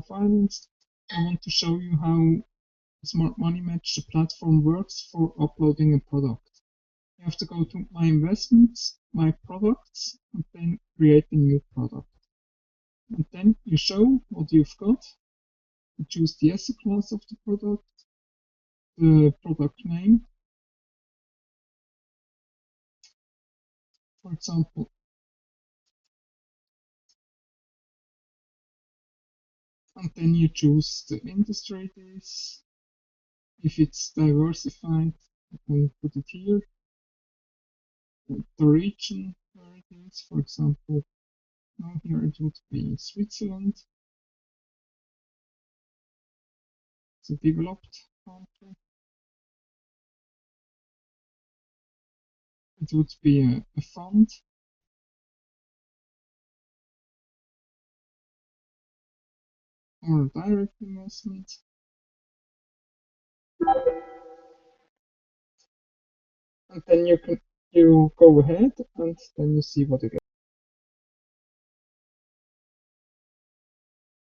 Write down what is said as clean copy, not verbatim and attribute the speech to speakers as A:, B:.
A: Finance. I want to show you how Smart Money Match, the platform, works for uploading a product. You have to go to My Investments, My Products, and then Create a New Product. And then you show what you've got. You choose the asset class of the product, the product name, for example, and then you choose the industry it is. If it's diversified, you can put it here. The region where it is, for example, now here it would be Switzerland. It's a developed country. It would be a fund. Or a direct investment. And then you go ahead and then you see what you get.